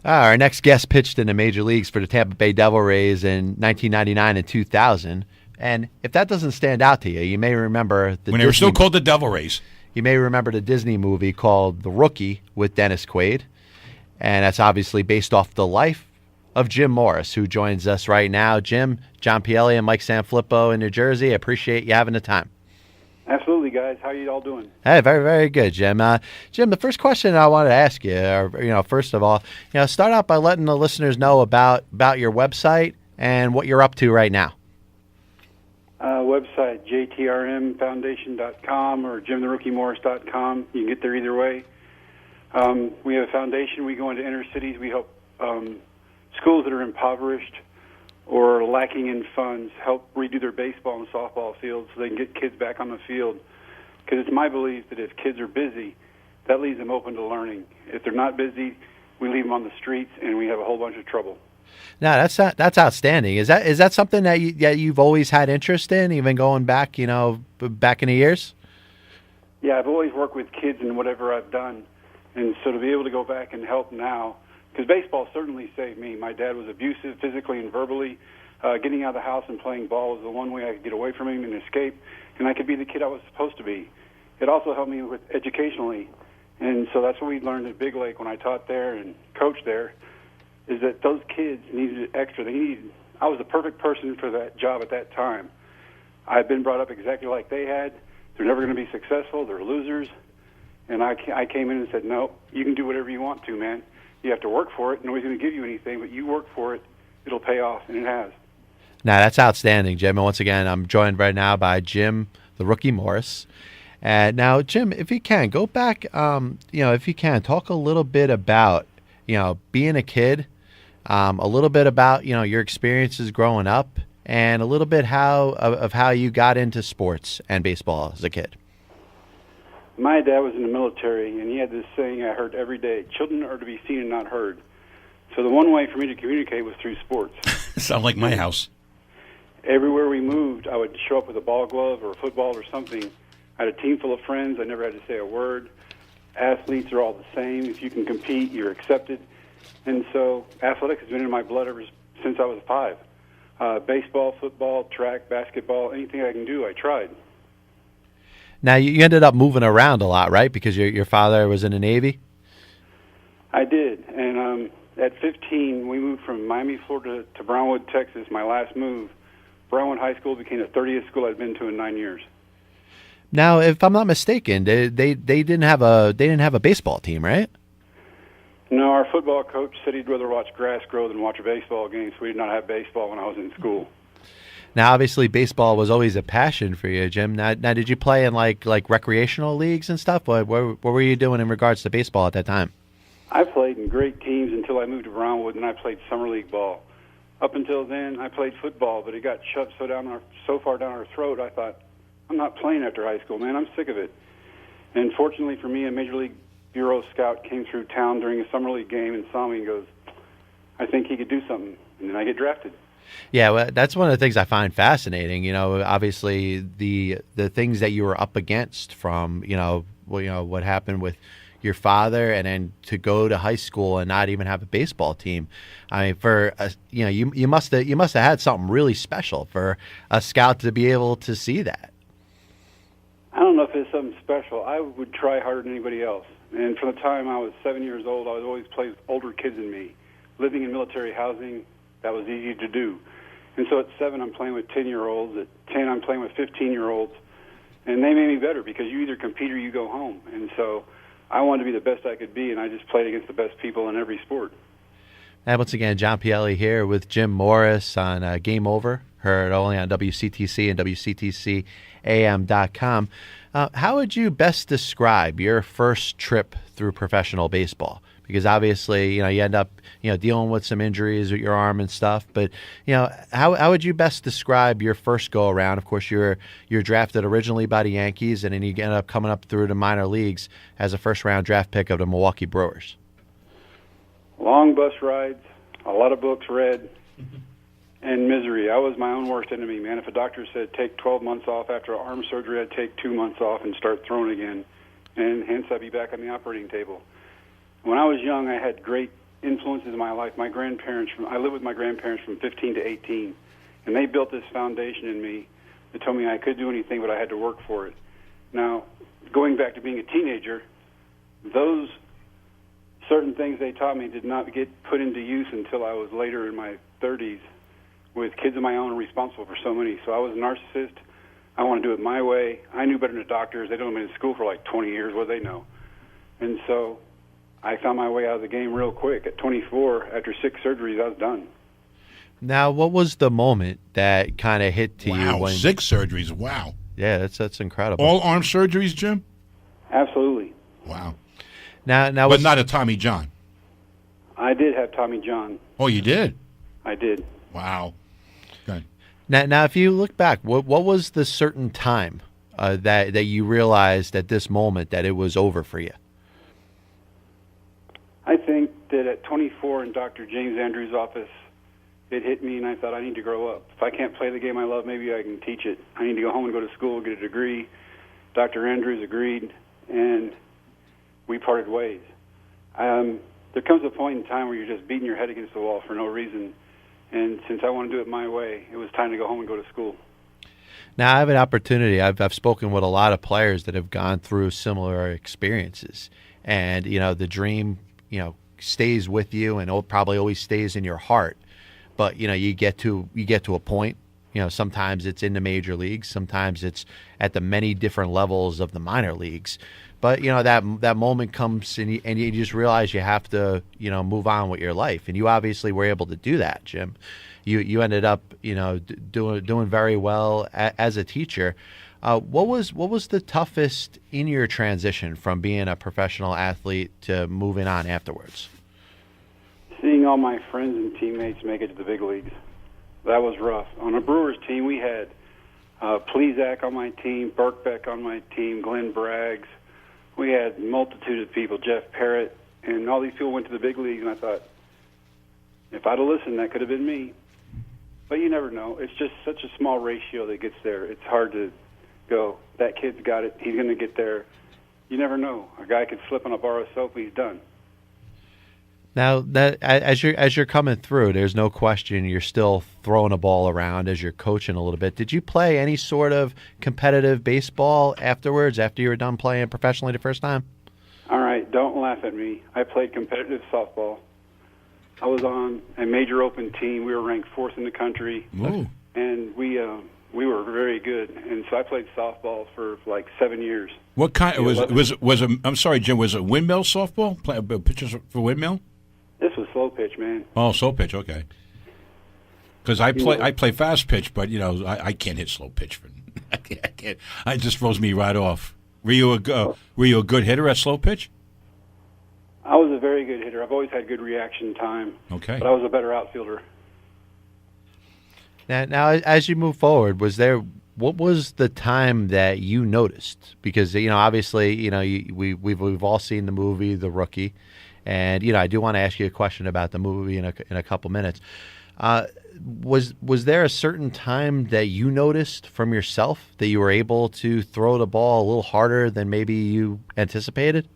Our next guest pitched in the major leagues for the Tampa Bay Devil Rays in 1999 and 2000. And if that doesn't stand out to you, you may remember when they were still called the Devil Rays. You may remember the Disney movie called The Rookie with Dennis Quaid. And that's obviously based off the life of Jim Morris, who joins us right now. Jim, John Pielli, and Mike Sanfilippo in New Jersey. I appreciate you having the time. Absolutely, guys. How are you all doing? Hey, very, very good, Jim. Jim, the first question I wanted to ask you, first of all, start out by letting the listeners know about your website and what you're up to right now. Website, jtrmfoundation.com or jimtherookiemorris.com. You can get there either way. We have a foundation. We go into inner cities. We help schools that are impoverished or lacking in funds help redo their baseball and softball fields so they can get kids back on the field. Because it's my belief that if kids are busy, that leaves them open to learning. If they're not busy, we leave them on the streets and we have a whole bunch of trouble. No, that's outstanding. Is that something that you've always had interest in, even going back, back in the years? Yeah, I've always worked with kids in whatever I've done, and so to be able to go back and help now, because baseball certainly saved me. My dad was abusive physically and verbally. Getting out of the house and playing ball was the one way I could get away from him and escape, and I could be the kid I was supposed to be. It also helped me with educationally, and so that's what we learned at Big Lake when I taught there and coached there, is that those kids needed extra. I was the perfect person for that job at that time. I've been brought up exactly like they had. They're never going to be successful. They're losers. And I came in and said, no, you can do whatever you want to, man. You have to work for it. Nobody's going to give you anything, but you work for it. It'll pay off, and it has. Now, that's outstanding, Jim. And once again, I'm joined right now by Jim, the Rookie Morris. Now, Jim, if you can, go back, if you can, talk a little bit about, being a kid, a little bit about, your experiences growing up, and a little bit of how you got into sports and baseball as a kid. My dad was in the military, and he had this saying I heard every day: children are to be seen and not heard. So the one way for me to communicate was through sports. Sound like my house. Everywhere we moved, I would show up with a ball glove or a football or something. I had a team full of friends. I never had to say a word. Athletes are all the same. If you can compete, you're accepted. And so athletics has been in my blood ever since I was 5. Baseball, football, track, basketball, anything I can do, I tried. Now, you ended up moving around a lot, right? Because your father was in the Navy? I did. And at 15, we moved from Miami, Florida to Brownwood, Texas, my last move. Brownwood High School became the 30th school I'd been to in 9 years. Now, if I'm not mistaken, they didn't have a baseball team, right? No, our football coach said he'd rather watch grass grow than watch a baseball game, so we did not have baseball when I was in school. Now, obviously, baseball was always a passion for you, Jim. Now did you play in like recreational leagues and stuff? What were you doing in regards to baseball at that time? I played in great teams until I moved to Brownwood, and I played summer league ball. Up until then, I played football, but it got shoved so far down our throat, I thought, I'm not playing after high school, man. I'm sick of it. And fortunately for me, a Major League Bureau scout came through town during a summer league game and saw me and goes, I think he could do something. And then I get drafted. Yeah, well, that's one of the things I find fascinating. Obviously the things that you were up against from, what happened with your father, and then to go to high school and not even have a baseball team. I mean, you must have had something really special for a scout to be able to see that. I don't know if it's something special. I would try harder than anybody else. And from the time I was 7 years old, I was always playing with older kids than me. Living in military housing, that was easy to do. And so at 7, I'm playing with 10-year-olds. At 10, I'm playing with 15-year-olds. And they made me better because you either compete or you go home. And so I wanted to be the best I could be, and I just played against the best people in every sport. And once again, John Pielli here with Jim Morris on Game Over, heard only on WCTC and WCTCAM.com. How would you best describe your first trip through professional baseball? Because obviously, you end up, dealing with some injuries with your arm and stuff. But, how would you best describe your first go around? Of course, you're drafted originally by the Yankees, and then you end up coming up through the minor leagues as a first round draft pick of the Milwaukee Brewers. Long bus rides, a lot of books read, and misery. I was my own worst enemy, man. If a doctor said take 12 months off after arm surgery, I'd take 2 months off and start throwing again, and hence I'd be back on the operating table. When I was young, I had great influences in my life. I lived with my grandparents from 15 to 18, and they built this foundation in me that told me I could do anything, but I had to work for it. Now, going back to being a teenager, those certain things they taught me did not get put into use until I was later in my 30s with kids of my own and responsible for so many. So I was a narcissist. I want to do it my way. I knew better than the doctors. They don't been in school for like 20 years. What do they know? And so I found my way out of the game real quick. At 24, after 6 surgeries, I was done. Now, what was the moment that kind of hit to you? Wow, 6 surgeries. Wow. Yeah, that's incredible. All arm surgeries, Jim? Absolutely. Wow. Now, but not a Tommy John. I did have Tommy John. Oh, you did? I did. Wow. Okay. Now, if you look back, what was the certain time that you realized at this moment that it was over for you? I think that at 24 in Dr. James Andrews' office, it hit me, and I thought, I need to grow up. If I can't play the game I love, maybe I can teach it. I need to go home and go to school, get a degree. Dr. Andrews agreed, and we parted ways. There comes a point in time where you're just beating your head against the wall for no reason, and since I want to do it my way, it was time to go home and go to school. Now, I have an opportunity. I've spoken with a lot of players that have gone through similar experiences, and the dream stays with you and probably always stays in your heart. But you get to a point. Sometimes it's in the major leagues, sometimes it's at the many different levels of the minor leagues. But that moment comes and you just realize you have to move on with your life, and you obviously were able to do that, Jim. You ended up doing very well as a teacher. What was the toughest in your transition from being a professional athlete to moving on afterwards? Seeing all my friends and teammates make it to the big leagues. That was rough. On a Brewers team, we had Plezak on my team, Birkbeck on my team, Glenn Braggs. We had a multitude of people, Jeff Parrott, and all these people went to the big leagues, and I thought, if I'd have listened, that could have been me. But you never know. It's just such a small ratio that gets there. It's hard to go, that kid's got it, he's going to get there. You never know. A guy could slip on a bar of soap, he's done. Now, that as you're coming through, there's no question you're still throwing a ball around as you're coaching a little bit. Did you play any sort of competitive baseball afterwards, after you were done playing professionally the first time? All right, don't laugh at me. I played competitive softball. I was on a major open team. We were ranked 4th in the country, Ooh. and we were very good. And so I played softball for like 7 years. What kind was it? I'm sorry, Jim. Was it windmill softball? Pitchers for windmill? This was slow pitch, man. Oh, slow pitch. Okay. Because I play fast pitch, but I can't hit slow pitch. I can't. It just throws me right off. Were you a good hitter at slow pitch? I was a very good hitter. I've always had good reaction time. Okay. But I was a better outfielder. Now, as you move forward, what was the time that you noticed? Because obviously, we've all seen the movie The Rookie, and I do want to ask you a question about the movie in a couple minutes. Was there a certain time that you noticed from yourself that you were able to throw the ball a little harder than maybe you anticipated?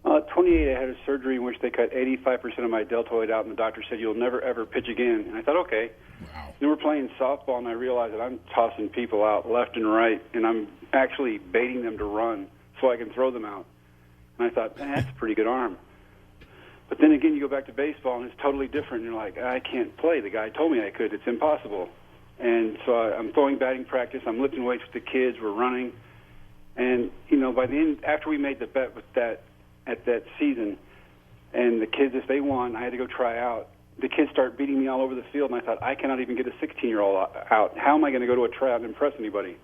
28, I had a surgery in which they cut 85% of my deltoid out, and the doctor said, you'll never, ever pitch again. And I thought, okay. Wow. Then we're playing softball, and I realized that I'm tossing people out left and right, and I'm actually baiting them to run so I can throw them out. And I thought, that's a pretty good arm. But then again, you go back to baseball, and it's totally different. And you're like, I can't play. The guy told me I could. It's impossible. And so I'm throwing batting practice. I'm lifting weights with the kids. We're running. And, by the end, after we made the bet with that, at that season, and the kids, if they won, I had to go try out. The kids start beating me all over the field, and I thought, I cannot even get a 16-year-old out. How am I going to go to a tryout and impress anybody?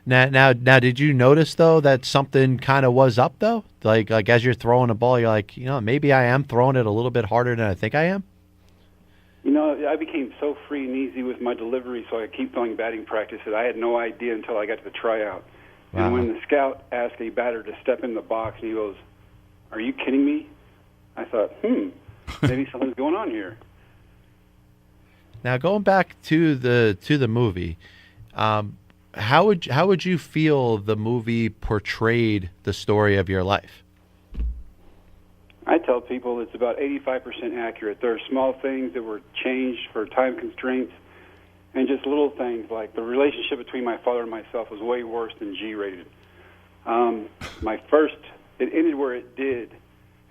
Now, did you notice, though, that something kind of was up, though? Like as you're throwing a ball, you're like, maybe I am throwing it a little bit harder than I think I am? I became so free and easy with my delivery, so I keep throwing batting practice that I had no idea until I got to the tryout. Wow. And when the scout asked a batter to step in the box, and he goes, are you kidding me? I thought, maybe something's going on here. Now, going back to the movie, how would you feel the movie portrayed the story of your life? I tell people it's about 85% accurate. There are small things that were changed for time constraints, and just little things like the relationship between my father and myself was way worse than G-rated. It ended where it did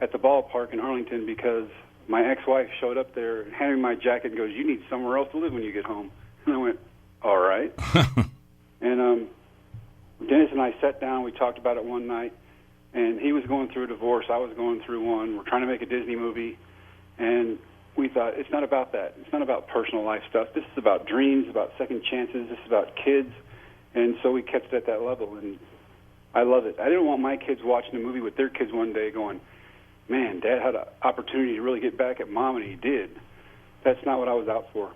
at the ballpark in Arlington because my ex-wife showed up there and handed me my jacket and goes, "You need somewhere else to live when you get home." And I went, "All right." And Dennis and I sat down. We talked about it one night, and he was going through a divorce. I was going through one. We're trying to make a Disney movie, and we thought, it's not about that. It's not about personal life stuff. This is about dreams, about second chances. This is about kids. And so we kept it at that level, and I love it. I didn't want my kids watching a movie with their kids one day going, "Man, Dad had an opportunity to really get back at Mom, and he did." That's not what I was out for.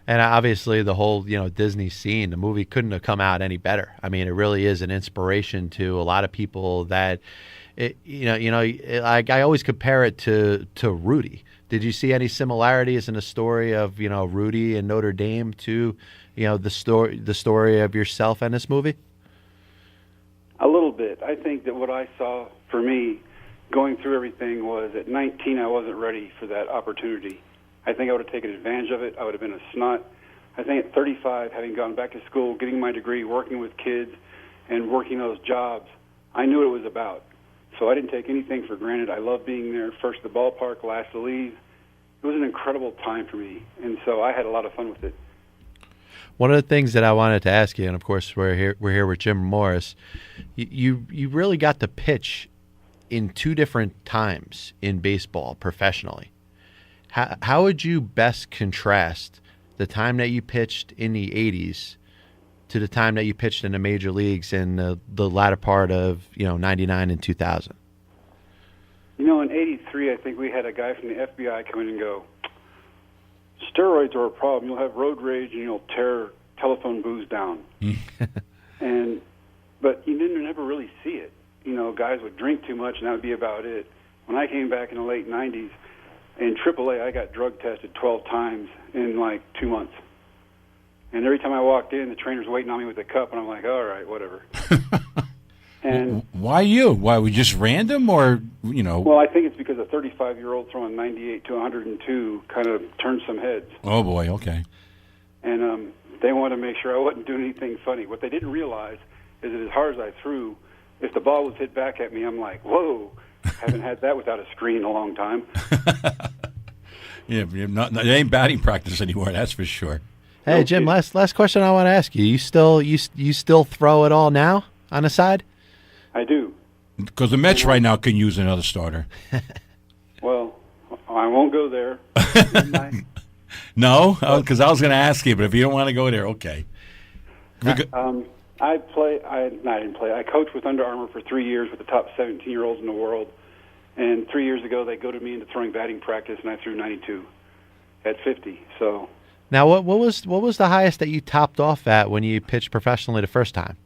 And obviously, the whole Disney scene, the movie couldn't have come out any better. I mean, it really is an inspiration to a lot of people. That, like I always compare it to Rudy. Did you see any similarities in the story of Rudy and Notre Dame to the story of yourself and this movie? A little bit. I think that what I saw for me going through everything was at 19 I wasn't ready for that opportunity. I think I would have taken advantage of it. I would have been a snot. I think at 35, having gone back to school, getting my degree, working with kids, and working those jobs, I knew what it was about. So I didn't take anything for granted. I loved being there, first at the ballpark, last to leave. It was an incredible time for me, and so I had a lot of fun with it. One of the things that I wanted to ask you, and of course we're here with Jim Morris, you really got to pitch in two different times in baseball professionally. How would you best contrast the time that you pitched in the 80s to the time that you pitched in the major leagues in the latter part of 99 and 2000? In 83, I think we had a guy from the FBI come in and go, "Steroids are a problem. You'll have road rage and you'll tear telephone booths down." But you didn't never really see it. Guys would drink too much and that would be about it. When I came back in the late 90s, in AAA, I got drug tested 12 times in like 2 months. And every time I walked in, the trainer's waiting on me with a cup, and I'm like, all right, whatever. And why you? Why, we just random or, Well, I think it's because a 35-year-old throwing 98 to 102 kind of turned some heads. Oh, boy, okay. And they wanted to make sure I wasn't doing anything funny. What they didn't realize is that as hard as I threw, if the ball was hit back at me, I'm like, whoa, haven't had that without a screen in a long time. Yeah, it ain't batting practice anymore, that's for sure. Hey, Jim, last question I want to ask you. You still throw it all now on the side? I do. Because the Mets right now can use another starter. Well, I won't go there. No? Because I was going to ask you, but if you don't want to go there, okay. I didn't play. I coached with Under Armour for 3 years with the top 17-year-olds in the world. And 3 years ago, they goaded me into throwing batting practice, and I threw 92 at 50. So now, what was the highest that you topped off at when you pitched professionally the first time?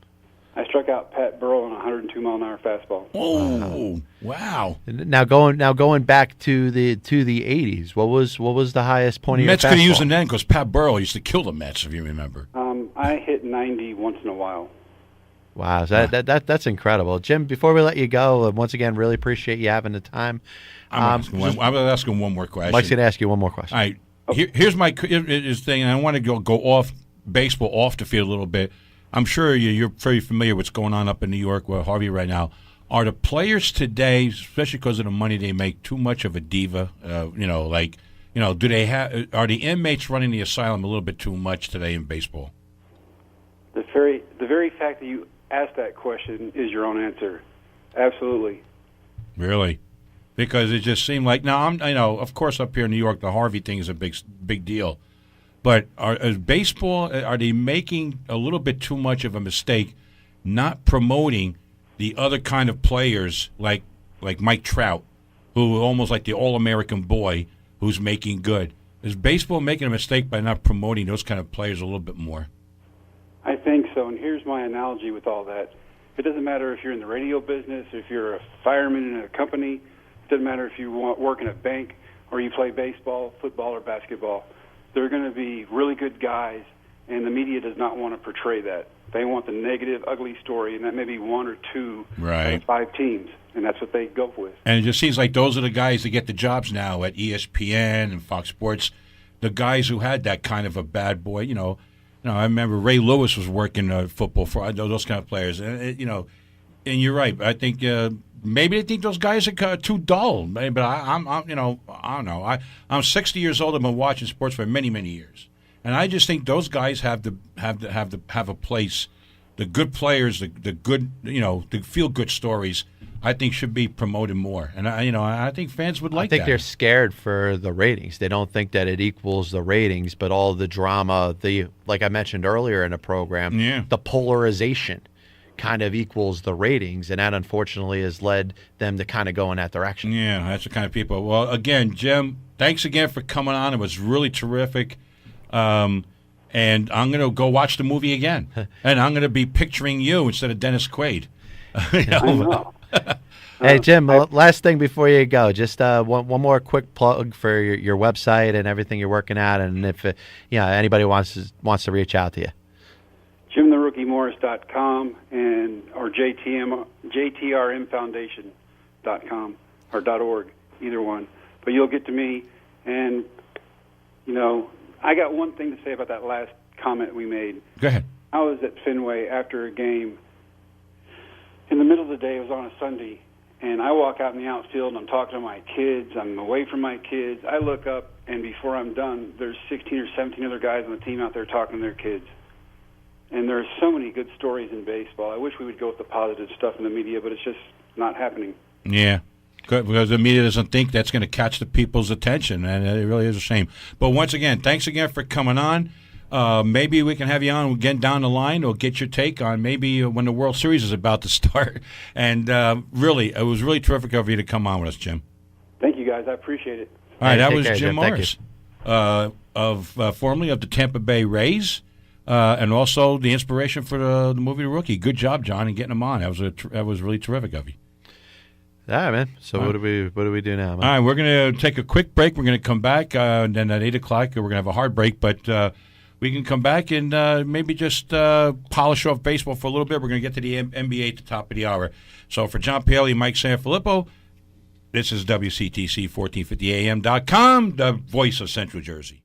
I struck out Pat Burrell on a 102-mile-an-hour fastball. Oh, wow! Now going back to the 80s, what was the highest point of your fastball? Mets could use him then because Pat Burrell used to kill the Mets, if you remember. I hit 90 once in a while. Wow, so that's incredible, Jim. Before we let you go, once again, really appreciate you having the time. I'm asking one more question. Mike's going to ask you one more question. All right, here's my thing, and I want to go off baseball, off the field a little bit. I'm sure you're very familiar with what's going on up in New York with Harvey right now. Are the players today, especially because of the money they make, too much of a diva? Do they have? Are the inmates running the asylum a little bit too much today in baseball? The very fact that you asked that question is your own answer. Absolutely. Really? Because it just seemed like of course up here in New York the Harvey thing is a big deal. But are they making a little bit too much of a mistake not promoting the other kind of players like Mike Trout, who almost like the All-American boy who's making good? Is baseball making a mistake by not promoting those kind of players a little bit more? I think so, and here's my analogy with all that. It doesn't matter if you're in the radio business, if you're a fireman in a company. It doesn't matter if you work in a bank or you play baseball, football, or basketball. They're going to be really good guys, and the media does not want to portray that. They want the negative, ugly story, and that may be one or two out Right. of 5 teams, and that's what they go with. And it just seems like those are the guys that get the jobs now at ESPN and Fox Sports. The guys who had that kind of a bad boy, I remember Ray Lewis was working football for those kind of players, and you're right. I think maybe they think those guys are too dull. But I don't know. I'm 60 years old. I've been watching sports for many, many years, and I just think those guys have a place. The good players, the good, the feel good stories, I think should be promoted more. And I think fans would like that. I think they're scared for the ratings. They don't think that it equals the ratings, but all the drama, like I mentioned earlier in the program, the polarization kind of equals the ratings, and that unfortunately has led them to kind of go in that direction. Yeah, that's the kind of people. Well, again, Jim, thanks again for coming on. It was really terrific. And I'm going to go watch the movie again. And I'm going to be picturing you instead of Dennis Quaid. I know. Hey, Jim, last thing before you go, just one more quick plug for your website and everything you're working at, and if anybody wants to reach out to you. JimTheRookieMorris.com or JTRMFoundation.com or .org, either one. But you'll get to me, and I got one thing to say about that last comment we made. Go ahead. I was at Fenway after a game. In the middle of the day, it was on a Sunday, and I walk out in the outfield, and I'm talking to my kids. I'm away from my kids. I look up, and before I'm done, there's 16 or 17 other guys on the team out there talking to their kids. And there are so many good stories in baseball. I wish we would go with the positive stuff in the media, but it's just not happening. Yeah. Good, because the media doesn't think that's going to catch the people's attention, and it really is a shame. But once again, thanks again for coming on. Maybe we can have you on again down the line or get your take on maybe when the World Series is about to start. And really, it was really terrific of you to come on with us, Jim. Thank you, guys. I appreciate it. All right, that Take was care, Jim Thank Morris, formerly of the Tampa Bay Rays, and also the inspiration for the movie The Rookie. Good job, John, in getting him on. That was really terrific of you. All right, man. So what do we do now, man? All right, we're going to take a quick break. We're going to come back, and then at 8 o'clock we're going to have a hard break, but we can come back and maybe just polish off baseball for a little bit. We're going to get to the NBA at the top of the hour. So for John Pielli and Mike Sanfilippo, this is WCTC 1450AM.com, the voice of Central Jersey.